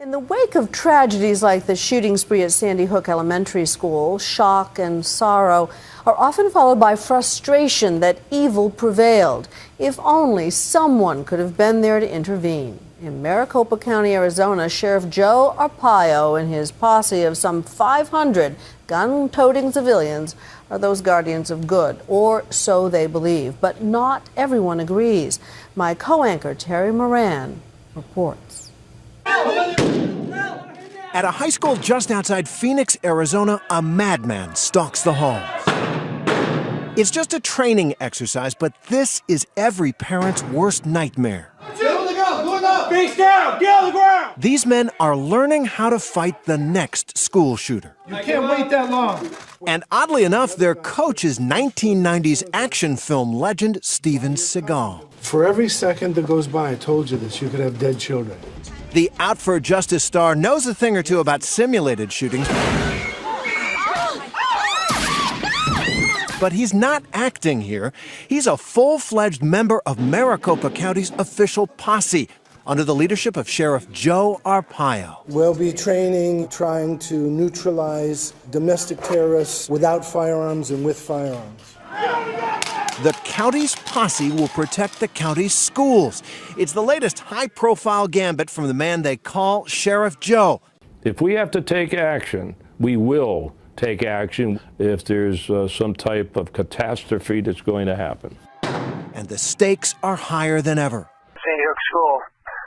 In the wake of tragedies like the shooting spree at Sandy Hook Elementary School, shock and sorrow are often followed by frustration that evil prevailed. If only someone could have been there to intervene. In Maricopa County, Arizona, Sheriff Joe Arpaio and his posse of some 500 gun-toting civilians are those guardians of good, or so they believe. But not everyone agrees. My co-anchor, Terry Moran, reports. At a high school just outside Phoenix, Arizona, a madman stalks the halls. It's just a training exercise, but this is every parent's worst nightmare. Get on the ground, do it now! Face down, get on the ground! These men are learning how to fight the next school shooter. You can't wait that long. And oddly enough, their coach is 1990s action film legend Steven Seagal. For every second that goes by, I told you this, you could have dead children. The Out for Justice star knows a thing or two about simulated shootings, but he's not acting here. He's a full-fledged member of Maricopa County's official posse under the leadership of Sheriff Joe Arpaio. We'll be training, trying to neutralize domestic terrorists without firearms and with firearms. The county's posse will protect the county's schools. It's the latest high-profile gambit from the man they call Sheriff Joe. If we have to take action, we will take action if there's some type of catastrophe that's going to happen. And the stakes are higher than ever. Sandy Hook School.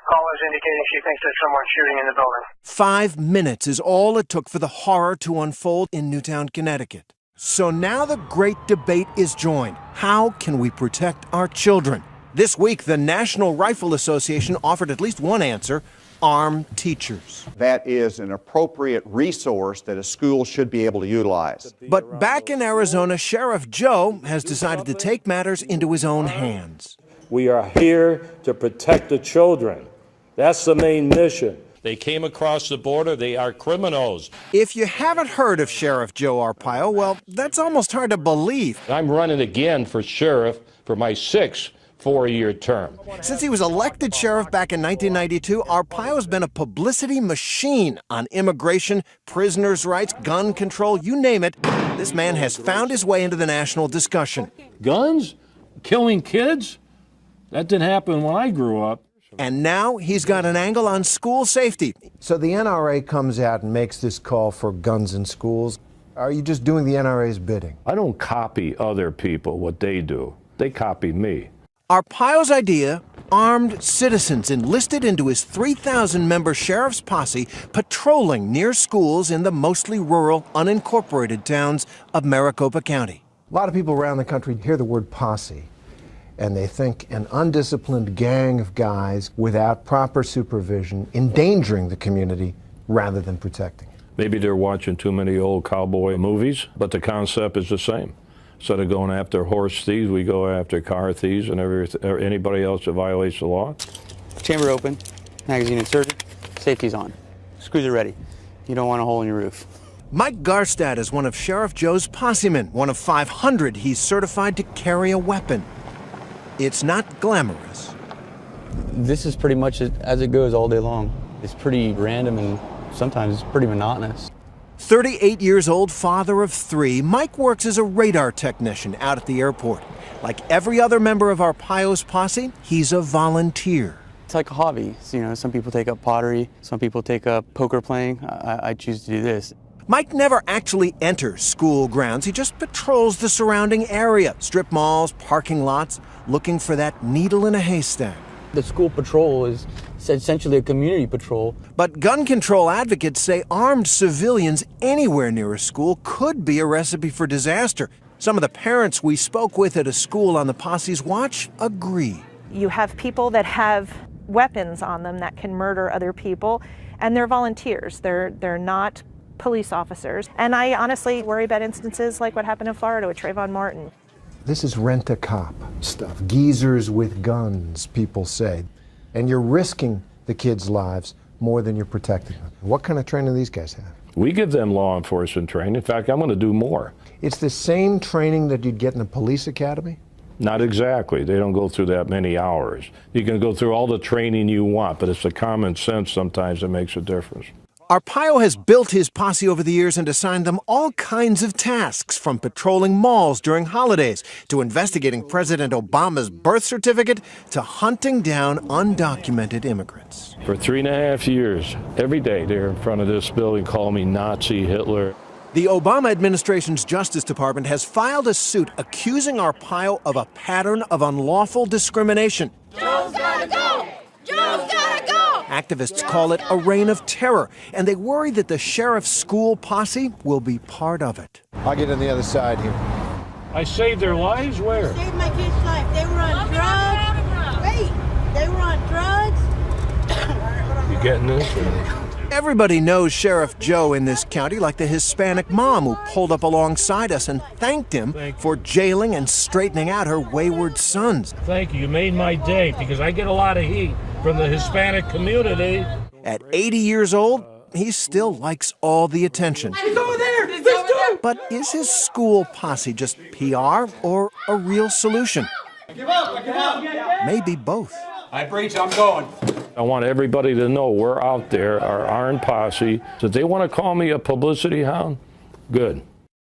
Caller's indicating she thinks there's someone shooting in the building. 5 minutes is all it took for the horror to unfold in Newtown, Connecticut. So now the great debate is joined. How can we protect our children? This week, the National Rifle Association offered at least one answer: armed teachers. That is an appropriate resource that a school should be able to utilize. But back in Arizona, Sheriff Joe has decided to take matters into his own hands. We are here to protect the children. That's the main mission. They came across the border. They are criminals. If you haven't heard of Sheriff Joe Arpaio, well, that's almost hard to believe. I'm running again for sheriff for my 6th four-year term. Since he was elected sheriff back in 1992, Arpaio's been a publicity machine on immigration, prisoners' rights, gun control, you name it. This man has found his way into the national discussion. Guns? Killing kids? That didn't happen when I grew up. And now he's got an angle on school safety. So the NRA comes out and makes this call for guns in schools. Are you just doing the NRA's bidding? I don't copy other people, what they do. They copy me. Arpaio's idea: armed citizens enlisted into his 3,000-member sheriff's posse patrolling near schools in the mostly rural, unincorporated towns of Maricopa County. A lot of people around the country hear the word posse, and they think an undisciplined gang of guys without proper supervision endangering the community rather than protecting it. Maybe they're watching too many old cowboy movies, but the concept is the same. Instead of going after horse thieves, we go after car thieves and or anybody else that violates the law. Chamber open, magazine inserted, safety's on. Screws are ready. You don't want a hole in your roof. Mike Garstad is one of Sheriff Joe's posse men, one of 500 he's certified to carry a weapon. It's not glamorous. This is pretty much as it goes all day long. It's pretty random and sometimes it's pretty monotonous. 38 years old, father of 3, Mike works as a radar technician out at the airport. Like every other member of Arpaio's posse, he's a volunteer. It's like a hobby. You know, some people take up pottery, some people take up poker playing. I choose to do this. Mike never actually enters school grounds. He just patrols the surrounding area, strip malls, parking lots, looking for that needle in a haystack. The school patrol is essentially a community patrol. But gun control advocates say armed civilians anywhere near a school could be a recipe for disaster. Some of the parents we spoke with at a school on the posse's watch agree. You have people that have weapons on them that can murder other people, and they're volunteers. They're not police officers. And I honestly worry about instances like what happened in Florida with Trayvon Martin. This is rent-a-cop stuff. Geezers with guns, people say. And you're risking the kids' lives more than you're protecting them. What kind of training do these guys have? We give them law enforcement training. In fact, I'm going to do more. It's the same training that you'd get in the police academy? Not exactly. They don't go through that many hours. You can go through all the training you want, but it's the common sense sometimes that makes a difference. Arpaio has built his posse over the years and assigned them all kinds of tasks, from patrolling malls during holidays to investigating President Obama's birth certificate to hunting down undocumented immigrants. For 3.5 years, every day they're in front of this building calling me Nazi, Hitler. The Obama administration's Justice Department has filed a suit accusing Arpaio of a pattern of unlawful discrimination. Joe's gotta go! Joe's gotta go! Activists call it a reign of terror, and they worry that the sheriff's school posse will be part of it. I'll get on the other side here. I saved their lives? Where? Saved my kid's life. They were on drugs. Wait, they were on drugs. You getting this? Everybody knows Sheriff Joe in this county, like the Hispanic mom who pulled up alongside us and thanked him for jailing and straightening out her wayward sons. Thank you. You made my day, because I get a lot of heat from the Hispanic community. At 80 years old, he still likes all the attention. He's over there! He's over there! But is his school posse just PR or a real solution? Give up! Give up! Maybe both. I preach, I'm going. I want everybody to know we're out there, our armed posse. So if they want to call me a publicity hound, good.